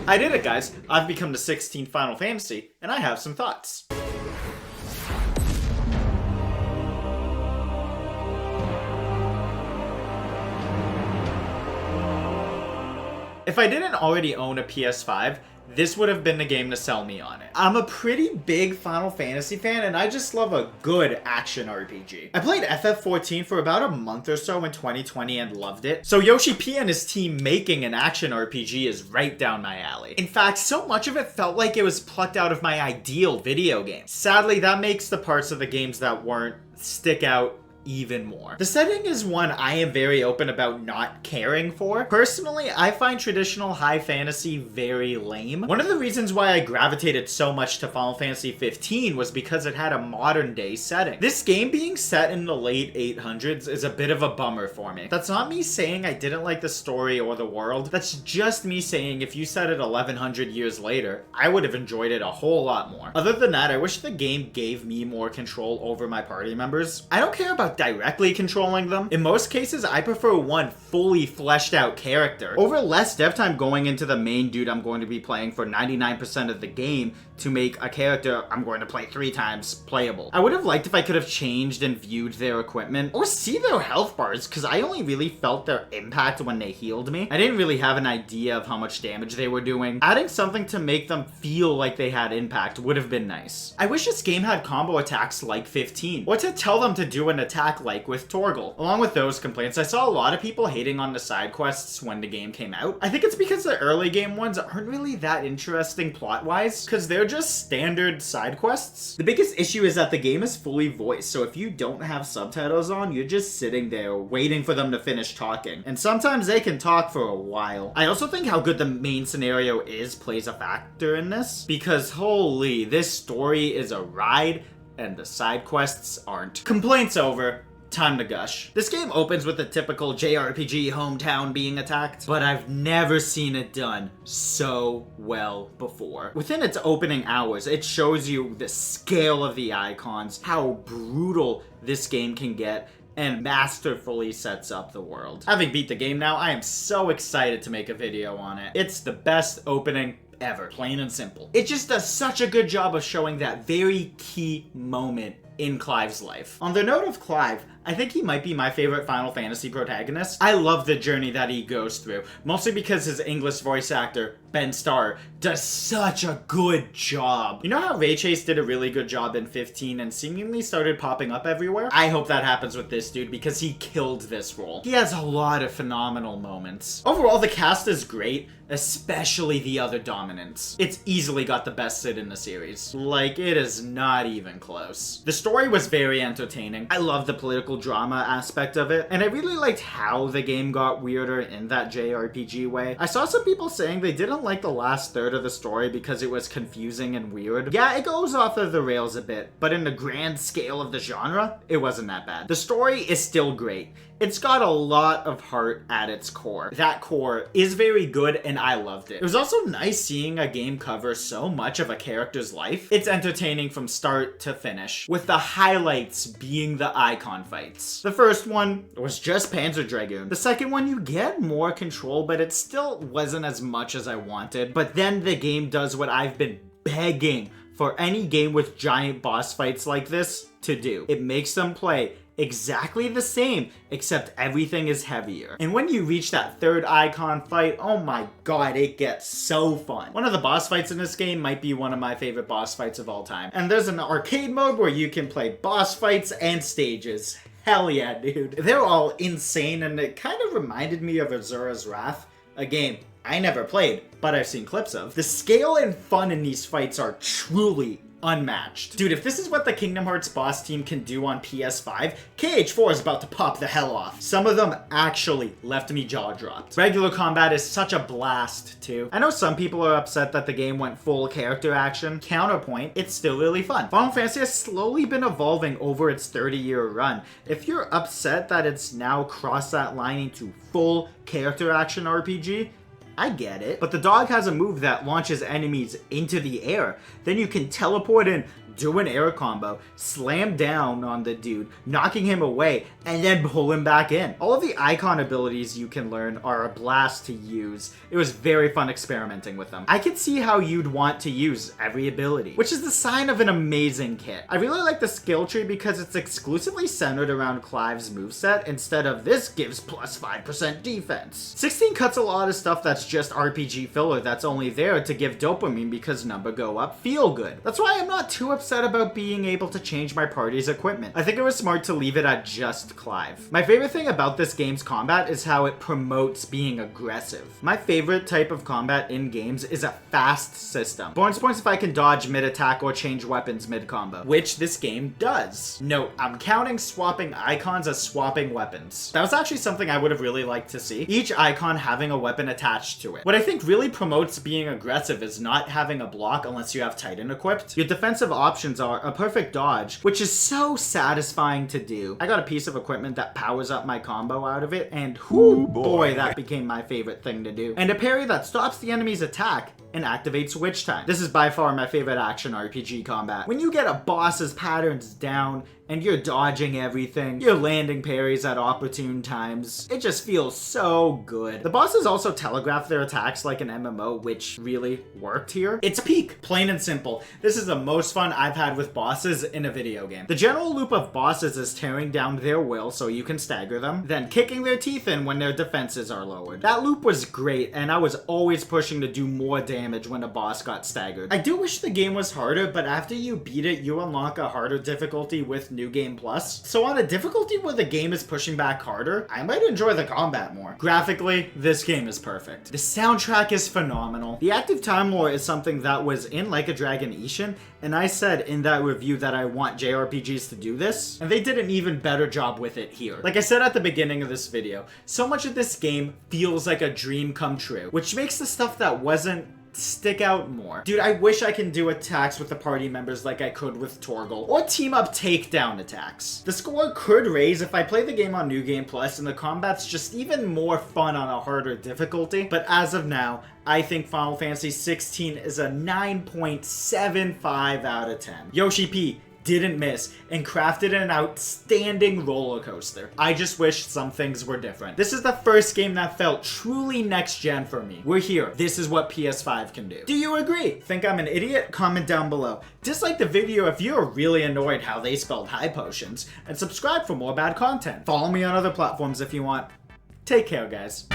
I did it, guys. I've become the 16th Final Fantasy, and I have some thoughts. If I didn't already own a PS5, this would have been the game to sell me on it. I'm a pretty big Final Fantasy fan, and I just love a good action RPG. I played FF14 for about a month or so in 2020 and loved it. So YOSHI P and his team making an action RPG is right down my alley. In fact, so much of it felt like it was plucked out of my ideal video game. Sadly, that makes the parts of the games that weren't stick out even more. The setting is one I am very open about not caring for. Personally, I find traditional high fantasy very lame. One of the reasons why I gravitated so much to Final Fantasy 15 was because it had a modern day setting. This game being set in the late 800s is a bit of a bummer for me. That's not me saying I didn't like the story or the world. That's just me saying if you set it 1100 years later, I would have enjoyed it a whole lot more. Other than that, I wish the game gave me more control over my party members. I don't care about directly controlling them. In most cases, I prefer one fully fleshed out character over less dev time going into the main dude I'm going to be playing for 99% of the game to make a character I'm going to play 3 times playable. I would have liked if I could have changed and viewed their equipment or see their health bars, because I only really felt their impact when they healed me. I didn't really have an idea of how much damage they were doing. Adding something to make them feel like they had impact would have been nice. I wish this game had combo attacks like 15, or to tell them to do an attack like with Torgal. Along with those complaints, I saw a lot of people hating on the side quests when the game came out. I think it's because the early game ones aren't really that interesting plot-wise, because they're just standard side quests. The biggest issue is that the game is fully voiced, so if you don't have subtitles on, you're just sitting there waiting for them to finish talking. And sometimes they can talk for a while. I also think how good the main scenario is plays a factor in this, because holy, this story is a ride and the side quests aren't. Complaints over. Time to gush. This game opens with the typical JRPG hometown being attacked, but I've never seen it done so well before. Within its opening hours, it shows you the scale of the icons, how brutal this game can get, and masterfully sets up the world. Having beat the game now, I am so excited to make a video on it. It's the best opening ever, plain and simple. It just does such a good job of showing that very key moment in Clive's life. On the note of Clive, I think he might be my favorite Final Fantasy protagonist. I love the journey that he goes through, mostly because his English voice actor, Ben Starr, does such a good job. You know how Ray Chase did a really good job in 15 and seemingly started popping up everywhere? I hope that happens with this dude because he killed this role. He has a lot of phenomenal moments. Overall, the cast is great, especially the other dominants. It's easily got the best Cid in the series. Like, it is not even close. The story was very entertaining. I love the political drama aspect of it, and I really liked how the game got weirder in that JRPG way. I saw some people saying they didn't like the last third of the story because it was confusing and weird. Yeah, it goes off of the rails a bit, but in the grand scale of the genre, it wasn't that bad. The story is still great. It's got a lot of heart at its core. That core is very good, and I loved it. It was also nice seeing a game cover so much of a character's life. It's entertaining from start to finish, with the highlights being the icon fights. The first one was just Panzer Dragoon. The second one, you get more control, but it still wasn't as much as I wanted. But then the game does what I've been begging for any game with giant boss fights like this to do. It makes them play exactly the same, except everything is heavier. And when you reach that third icon fight, oh my god, it gets so fun. One of the boss fights in this game might be one of my favorite boss fights of all time. And there's an arcade mode where you can play boss fights and stages. Hell yeah, dude. They're all insane, and it kind of reminded me of Azura's Wrath, a game I never played, but I've seen clips of. The scale and fun in these fights are truly unmatched. Dude, if this is what the Kingdom Hearts boss team can do on PS5, KH4 is about to pop the hell off. Some of them actually left me jaw dropped. Regular combat is such a blast too. I know some people are upset that the game went full character action. Counterpoint, it's still really fun. Final Fantasy has slowly been evolving over its 30-year run. If you're upset that it's now crossed that line into full character action RPG, I get it. But the dog has a move that launches enemies into the air. Then you can teleport and do an air combo, slam down on the dude, knocking him away, and then pull him back in. All of the icon abilities you can learn are a blast to use. It was very fun experimenting with them. I could see how you'd want to use every ability, which is the sign of an amazing kit. I really like the skill tree because it's exclusively centered around Clive's moveset instead of this gives plus 5% defense. 16 cuts a lot of stuff that's just RPG filler that's only there to give dopamine because number go up, feel good. That's why I'm not too upset about being able to change my party's equipment. I think it was smart to leave it at just Clive. My favorite thing about this game's combat is how it promotes being aggressive. My favorite type of combat in games is a fast system. Bonus points if I can dodge mid-attack or change weapons mid-combo, which this game does. Note, I'm counting swapping icons as swapping weapons. That was actually something I would have really liked to see. Each icon having a weapon attached to it. What I think really promotes being aggressive is not having a block unless you have Titan equipped. Your defensive options are a perfect dodge, which is so satisfying to do. I got a piece of equipment that powers up my combo out of it, and whoo boy, that became my favorite thing to do. And a parry that stops the enemy's attack and activates switch time. This is by far my favorite action RPG combat. When you get a boss's patterns down and you're dodging everything, you're landing parries at opportune times, it just feels so good. The bosses also telegraph their attacks like an MMO, which really worked here. It's peak, plain and simple. This is the most fun I've had with bosses in a video game. The general loop of bosses is tearing down their will so you can stagger them, then kicking their teeth in when their defenses are lowered. That loop was great, and I was always pushing to do more damage when a boss got staggered. I do wish the game was harder, but after you beat it, you unlock a harder difficulty with New Game Plus. So on a difficulty where the game is pushing back harder, I might enjoy the combat more. Graphically, this game is perfect. The soundtrack is phenomenal. The active time lore is something that was in Like a Dragon Ishin, and I said in that review that I want JRPGs to do this, and they did an even better job with it here. Like I said at the beginning of this video, so much of this game feels like a dream come true, which makes the stuff that wasn't stick out more. Dude, I wish I can do attacks with the party members like I could with Torgal, or team up takedown attacks. The score could raise if I play the game on New Game Plus and the combat's just even more fun on a harder difficulty, but as of now, I think Final Fantasy XVI is a 9.75 out of 10. Yoshi P didn't miss and crafted an outstanding roller coaster. I just wish some things were different. This is the first game that felt truly next gen for me. We're here. This is what PS5 can do. Do you agree? Think I'm an idiot? Comment down below. Dislike the video if you're really annoyed how they spelled high potions, and subscribe for more bad content. Follow me on other platforms if you want. Take care, guys.